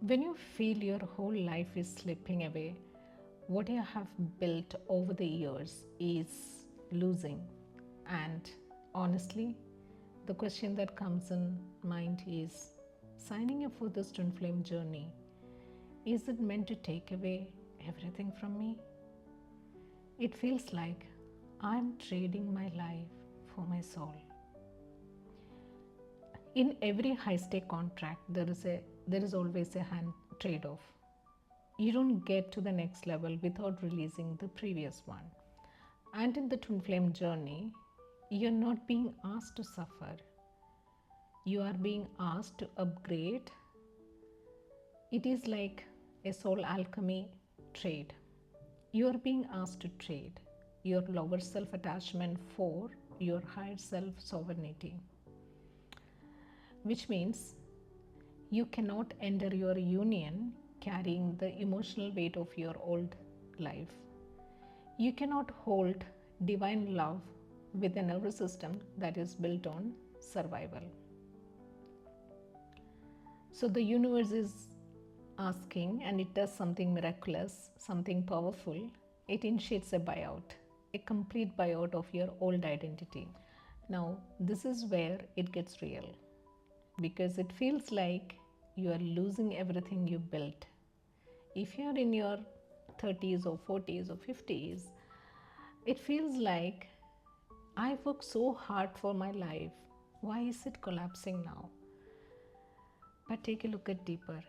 When you feel your whole life is slipping away, what you have built over the years is losing. And honestly, the question that comes in mind is, signing up for this twin flame journey, is it meant to take away everything from me? It feels like I'm trading my life for my soul. In every high stake contract, there is always a hand trade off. You don't get to the next level without releasing the previous one. And in the twin flame journey, you're not being asked to suffer. You are being asked to upgrade. It is like a soul alchemy trade. You are being asked to trade your lower self attachment for your higher self sovereignty, which means you cannot enter your union carrying the emotional weight of your old life. You cannot hold divine love with a nervous system that is built on survival. So the universe is asking, and it does something miraculous, something powerful. It initiates a buyout, a complete buyout of your old identity. Now, this is where it gets real because it feels like you are losing everything you built. If you are in your 30s or 40s or 50s, it feels like I worked so hard for my life. Why is it collapsing now? But take a look at deeper.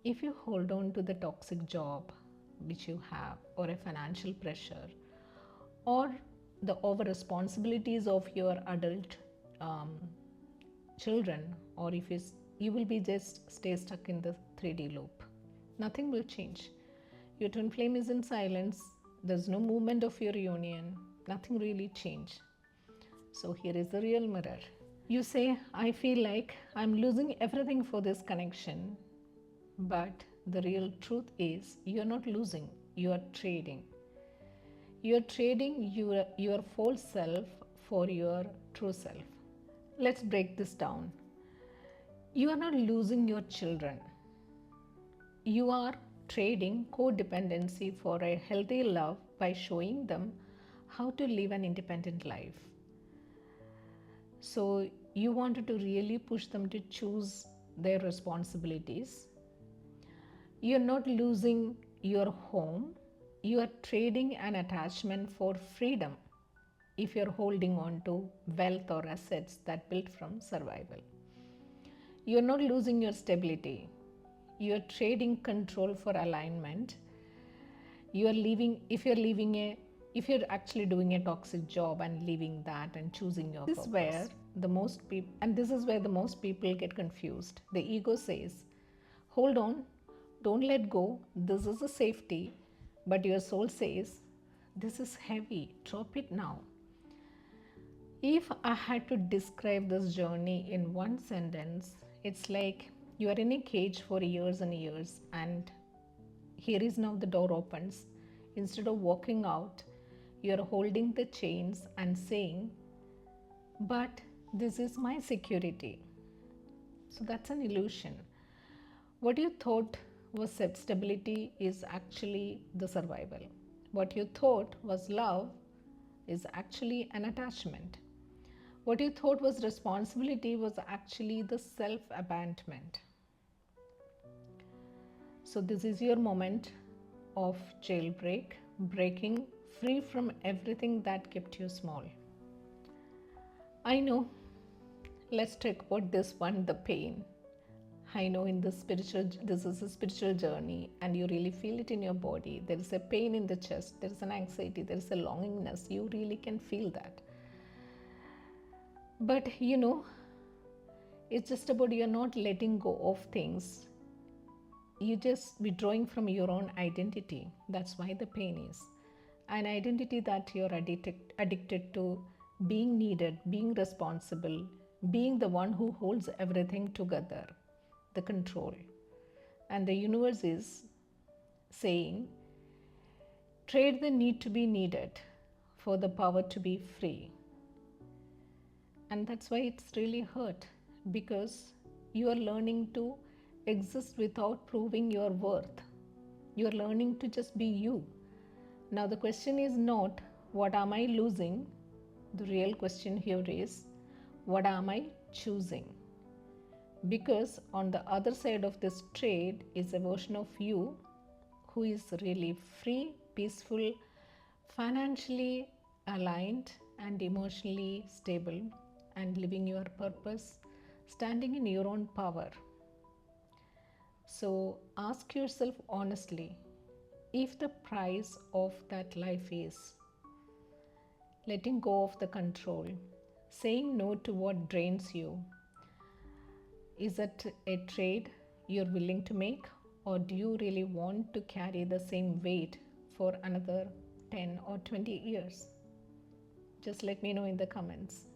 If you hold on to the toxic job which you have, or a financial pressure, or the over responsibilities of your adult children, or if you will be just stay stuck in the 3D loop, nothing will change. Your twin flame is in silence. There's no movement of your union. Nothing really changed. So here is the real mirror. You say, I feel like I'm losing everything for this connection. But the real truth is, you're not losing, you are trading. You're trading your false self for your true self. Let's break this down. You are not losing your children. You are trading codependency for a healthy love by showing them how to live an independent life. So you wanted to really push them to choose their responsibilities. You're not losing your home. You are trading an attachment for freedom if you're holding on to wealth or assets that built from survival. You're not losing your stability. You're trading control for alignment. If you're actually doing a toxic job and leaving that and choosing your purpose. This is where the most people get confused. The ego says, hold on, don't let go, this is a safety. But your soul says, this is heavy, drop it now. If I had to describe this journey in one sentence, it's like you are in a cage for years and years, and here is now the door opens. Instead of walking out, you are holding the chains and saying, but this is my security. So that's an illusion. What you thought was stability is actually the survival. What you thought was love is actually an attachment. What you thought was responsibility was actually the self-abandonment. So this is your moment of jailbreak, breaking free from everything that kept you small. I know, let's talk about this one, the pain. I know this is a spiritual journey and you really feel it in your body. There is a pain in the chest, there is an anxiety, there is a longingness. You really can feel that. But it's just about you're not letting go of things. You're just withdrawing from your own identity. That's why the pain is. An identity that you're addicted to being needed, being responsible, being the one who holds everything together, the control. And the universe is saying, trade the need to be needed for the power to be free. And that's why it's really hurt, because you are learning to exist without proving your worth. You're learning to just be you. Now, the question is not, what am I losing? The real question here is, what am I choosing? Because on the other side of this trade is a version of you who is really free, peaceful, financially aligned, and emotionally stable, and living your purpose, standing in your own power. So ask yourself honestly, if the price of that life is letting go of the control, saying no to what drains you, is it a trade you're willing to make, or do you really want to carry the same weight for another 10 or 20 years? Just let me know in the comments.